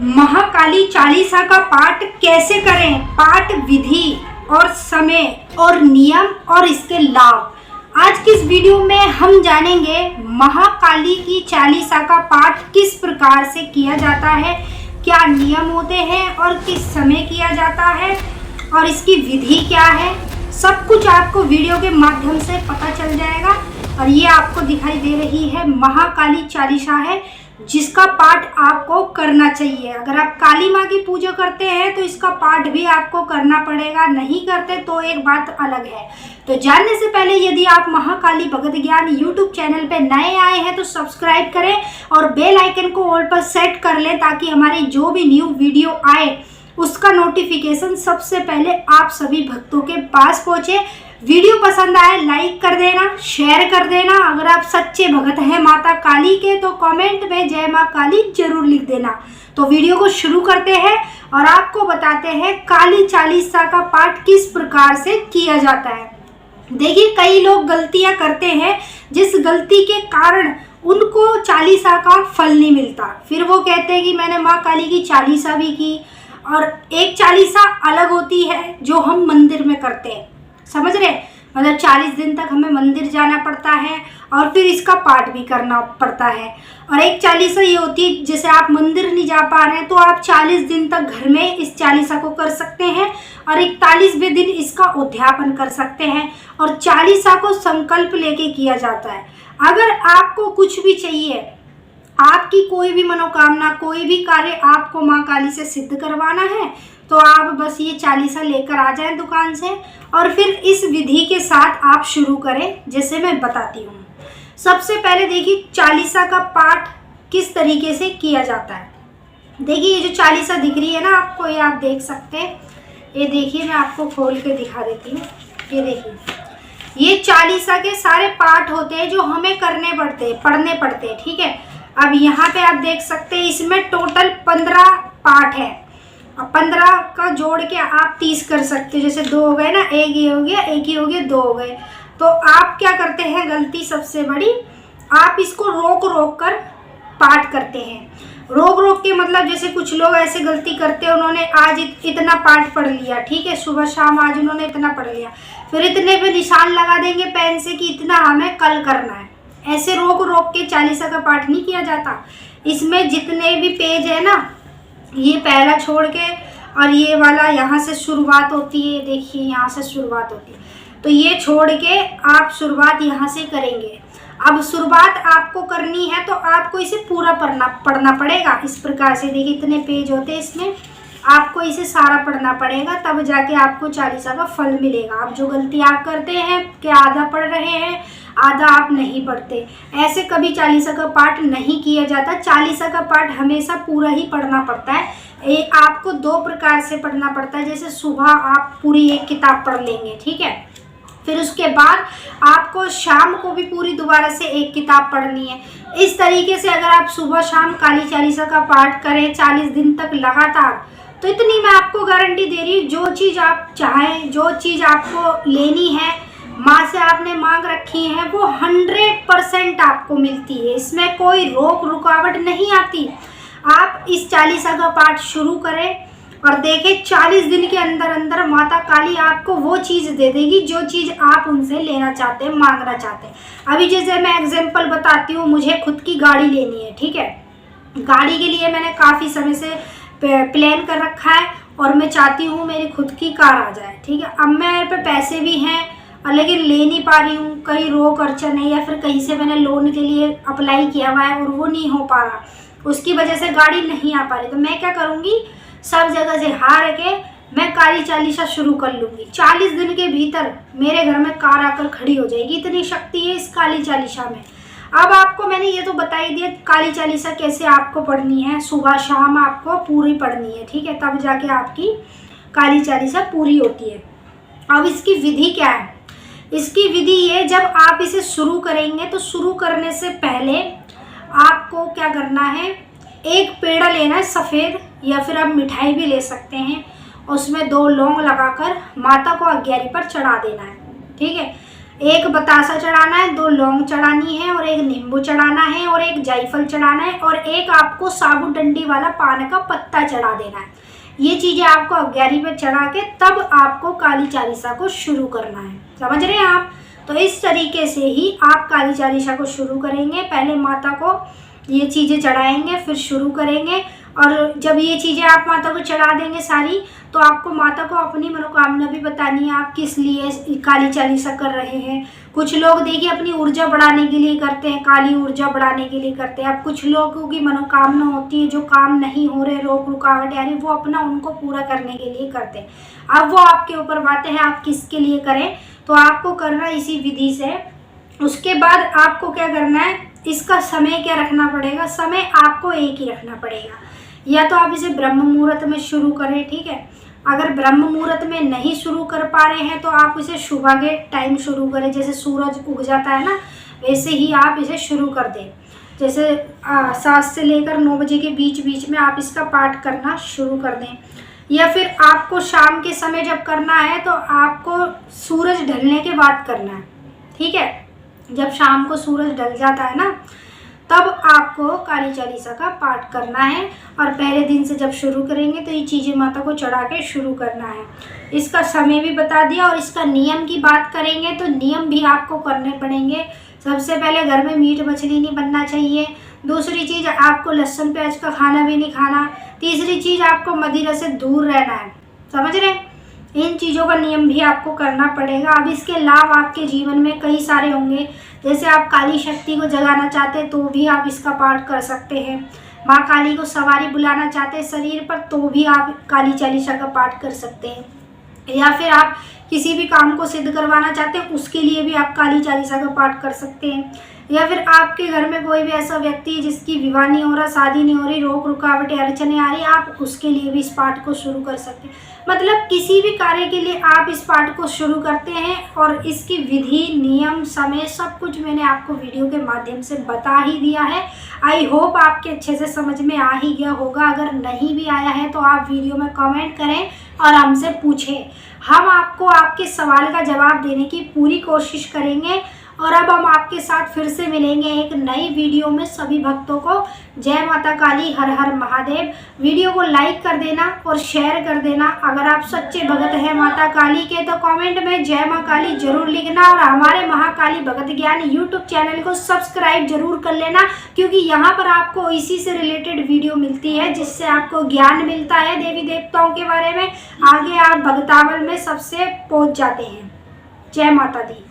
महाकाली चालीसा का पाठ कैसे करें, पाठ विधि और समय और नियम और इसके लाभ। आज की इस वीडियो में हम जानेंगे महाकाली की चालीसा का पाठ किस प्रकार से किया जाता है, क्या नियम होते हैं और किस समय किया जाता है और इसकी विधि क्या है। सब कुछ आपको वीडियो के माध्यम से पता चल जाएगा। और ये आपको दिखाई दे रही है महाकाली चालीसा है जिसका पाठ आपको करना चाहिए। अगर आप काली माँ की पूजा करते हैं तो इसका पाठ भी आपको करना पड़ेगा, नहीं करते तो एक बात अलग है। तो जानने से पहले यदि आप महाकाली भगत ज्ञान यूट्यूब चैनल पे नए आए हैं तो सब्सक्राइब करें और बेल आइकन को ऑल पर सेट कर लें ताकि हमारी जो भी न्यू वीडियो आए उसका नोटिफिकेशन सबसे पहले आप सभी भक्तों के पास पहुंचे। वीडियो पसंद आए लाइक कर देना, शेयर कर देना। अगर आप सच्चे भगत हैं माता काली के तो कमेंट में जय माँ काली जरूर लिख देना। तो वीडियो को शुरू करते हैं और आपको बताते हैं काली चालीसा का पाठ किस प्रकार से किया जाता है। देखिए, कई लोग गलतियां करते हैं जिस गलती के कारण उनको चालीसा का फल नहीं मिलता। फिर वो कहते हैं कि मैंने माँ काली की चालीसा भी की। और एक चालीसा अलग होती है जो हम मंदिर में करते हैं, समझ रहे, मतलब 40 दिन तक हमें मंदिर जाना पड़ता है और फिर इसका पाठ भी करना पड़ता है। और एक चालीसा ये होती है जैसे आप मंदिर नहीं जा पा रहे हैं तो आप 40 दिन तक घर में इस चालीसा को कर सकते हैं और 41वें दिन इसका उद्यापन कर सकते हैं। और चालीसा को संकल्प लेके किया जाता है। अगर आपको कुछ भी चाहिए, आपकी कोई भी मनोकामना, कोई भी कार्य आपको माँ काली से सिद्ध करवाना है तो आप बस ये चालीसा लेकर आ जाएं दुकान से और फिर इस विधि के साथ आप शुरू करें जैसे मैं बताती हूँ। सबसे पहले देखिए चालीसा का पाठ किस तरीके से किया जाता है। देखिए, ये जो चालीसा दिख रही है ना आपको, ये आप देख सकते हैं। ये देखिए, मैं आपको खोल के दिखा देती हूँ। ये देखिए, ये चालीसा के सारे पाठ होते हैं जो हमें करने पड़ते हैं, पढ़ने पड़ते हैं, ठीक है। अब यहाँ पे आप देख सकते हैं इसमें टोटल 15 पाठ है। 15 का जोड़ के आप 30 कर सकते हो। जैसे 2 हो गए ना, एक ये हो गया, एक ही हो गया, 2 हो गए। तो आप क्या करते हैं, गलती सबसे बड़ी, आप इसको रोक रोक कर पाठ करते हैं। रोक रोक के मतलब जैसे कुछ लोग ऐसे गलती करते हैं, उन्होंने आज इतना पाठ पढ़ लिया, ठीक है, सुबह शाम आज उन्होंने इतना पढ़ लिया, फिर इतने पे निशान लगा देंगे पेन से कि इतना हमें कल करना है। ऐसे रोक रोक के चालीसा का पाठ नहीं किया जाता। इसमें जितने भी पेज है ना, ये पहला छोड़ के और ये वाला यहाँ से शुरुआत होती है, देखिए यहाँ से शुरुआत होती है, तो ये छोड़ के आप शुरुआत यहाँ से करेंगे। अब शुरुआत आपको करनी है तो आपको इसे पूरा पढ़ना पड़ेगा। इस प्रकार से देखिए इतने पेज होते हैं इसमें, आपको इसे सारा पढ़ना पड़ेगा तब जाके आपको चालीसा का फल मिलेगा। आप जो गलती आप करते हैं कि आधा पढ़ रहे हैं, आधा आप नहीं पढ़ते, ऐसे कभी चालीसा का पाठ नहीं किया जाता। चालीसा का पाठ हमेशा पूरा ही पढ़ना पड़ता है। ये आपको 2 प्रकार से पढ़ना पड़ता है। जैसे सुबह आप पूरी एक किताब पढ़ लेंगे, ठीक है, फिर उसके बाद आपको शाम को भी पूरी दोबारा से एक किताब पढ़नी है। इस तरीके से अगर आप सुबह शाम काली चालीसा का पाठ करें 40 दिन तक लगातार, तो इतनी मैं आपको गारंटी दे रही हूँ, जो चीज़ आप चाहें, जो चीज़ आपको लेनी है, माँ से आपने मांग रखी है, वो 100% आपको मिलती है। इसमें कोई रोक रुकावट नहीं आती। आप इस चालीसा का पाठ शुरू करें और देखें 40 दिन के अंदर अंदर माता काली आपको वो चीज़ दे देगी जो चीज़ आप उनसे लेना चाहते हैं, मांगना चाहते हैं। अभी जैसे मैं एग्जाम्पल बताती हूँ, मुझे खुद की गाड़ी लेनी है, ठीक है, गाड़ी के लिए मैंने काफ़ी समय से प्लान कर रखा है और मैं चाहती हूँ मेरी खुद की कार आ जाए, ठीक है। अब मेरे पे पैसे भी हैं लेकिन ले नहीं पा रही हूँ, कहीं रोक अड़चन है या फिर कहीं से मैंने लोन के लिए अप्लाई किया हुआ है और वो नहीं हो पा रहा, उसकी वजह से गाड़ी नहीं आ पा रही। तो मैं क्या करूँगी, सब जगह से हार के मैं काली चालीसा शुरू कर लूँगी। 40 दिन के भीतर मेरे घर में कार आकर खड़ी हो जाएगी, इतनी शक्ति है इस काली चालीसा में। अब आपको मैंने ये तो बता ही दिया काली चालीसा कैसे आपको पढ़नी है, सुबह शाम आपको पूरी पढ़नी है, ठीक है, तब जाके आपकी काली चालीसा पूरी होती है। अब इसकी विधि क्या है, इसकी विधि ये, जब आप इसे शुरू करेंगे तो शुरू करने से पहले आपको क्या करना है, एक पेड़ा लेना है सफ़ेद, या फिर आप मिठाई भी ले सकते हैं, उसमें 2 लौंग लगाकर माता को अग्यारी पर चढ़ा देना है, ठीक है। एक बतासा चढ़ाना है, 2 लौंग चढ़ानी है और 1 नींबू चढ़ाना है और 1 जायफल चढ़ाना है और 1 आपको साबुत डंडी वाला पान का पत्ता चढ़ा देना है। ये चीज़ें आपको 11 पे चढ़ा के तब आपको काली चालीसा को शुरू करना है। समझ रहे हैं आप? तो इस तरीके से ही आप काली चालीसा को शुरू करेंगे। पहले माता को ये चीज़ें चढ़ाएंगे, फिर शुरू करेंगे। और जब ये चीज़ें आप माता को चढ़ा देंगे सारी, तो आपको माता को अपनी मनोकामना भी बतानी है, आप किस लिए काली चालीसा कर रहे हैं। कुछ लोग देखिए अपनी ऊर्जा बढ़ाने के लिए करते हैं, काली ऊर्जा बढ़ाने के लिए करते हैं। अब कुछ लोगों की मनोकामना होती है, जो काम नहीं हो रहे, रोक रुकावट आ रही, वो अपना उनको पूरा करने के लिए करते हैं। अब वो आपके ऊपर बातें हैं, आप किसके लिए करें। तो आपको करना इसी विधि से। उसके बाद आपको क्या करना है, इसका समय क्या रखना पड़ेगा, समय आपको एक ही रखना पड़ेगा। या तो आप इसे ब्रह्म मुहूर्त में शुरू करें, ठीक है। अगर ब्रह्म मुहूर्त में नहीं शुरू कर पा रहे हैं तो आप इसे सुबह के टाइम शुरू करें, जैसे सूरज उग जाता है ना, वैसे ही आप इसे शुरू कर दें। जैसे 7 से लेकर 9 बजे के बीच में आप इसका पाठ करना शुरू कर दें। या फिर आपको शाम के समय जब करना है तो आपको सूरज ढलने के बाद करना है, ठीक है। जब शाम को सूरज ढल जाता है ना, तब आपको काली चालीसा का पाठ करना है। और पहले दिन से जब शुरू करेंगे तो ये चीज़ें माता को चढ़ा के शुरू करना है। इसका समय भी बता दिया। और इसका नियम की बात करेंगे तो नियम भी आपको करने पड़ेंगे। सबसे पहले घर में मीट मछली नहीं बनना चाहिए। दूसरी चीज़, आपको लहसुन प्याज का खाना भी नहीं खाना। तीसरी चीज़, आपको मदिरा से दूर रहना है। समझ रहे हैं? इन चीज़ों का नियम भी आपको करना पड़ेगा। अब इसके लाभ आपके जीवन में कई सारे होंगे। जैसे आप काली शक्ति को जगाना चाहते हैं तो भी आप इसका पाठ कर सकते हैं। माँ काली को सवारी बुलाना चाहते हैं शरीर पर, तो भी आप काली चालीसा का पाठ कर सकते हैं। या फिर आप किसी भी काम को सिद्ध करवाना चाहते हैं, उसके लिए भी आप काली चालीसा का पाठ कर सकते हैं। या फिर आपके घर में कोई भी ऐसा व्यक्ति है जिसकी विवाह नहीं हो रहा, शादी नहीं हो रही, रोक रुकावटें अड़चने आ रही, आप उसके लिए भी इस पाठ को शुरू कर सकते हैं। मतलब किसी भी कार्य के लिए आप इस पाठ को शुरू करते हैं। और इसकी विधि, नियम, समय सब कुछ मैंने आपको वीडियो के माध्यम से बता ही दिया है। आई होप आपके अच्छे से समझ में आ ही गया होगा। अगर नहीं भी आया है तो आप वीडियो में कमेंट करें और हमसे पूछें। हम आपको आपके सवाल का जवाब देने की पूरी कोशिश करेंगे। और अब हम आपके साथ फिर से मिलेंगे एक नई वीडियो में। सभी भक्तों को जय माता काली, हर हर महादेव। वीडियो को लाइक कर देना और शेयर कर देना। अगर आप सच्चे भगत हैं माता काली के तो कमेंट में जय माँ काली जरूर लिखना। और हमारे महाकाली भगत ज्ञान यूट्यूब चैनल को सब्सक्राइब जरूर कर लेना, क्योंकि यहाँ पर आपको इसी से रिलेटेड वीडियो मिलती है, जिससे आपको ज्ञान मिलता है देवी देवताओं के बारे में। आगे आप भगतावल में सबसे पहुँच जाते हैं। जय माता दी।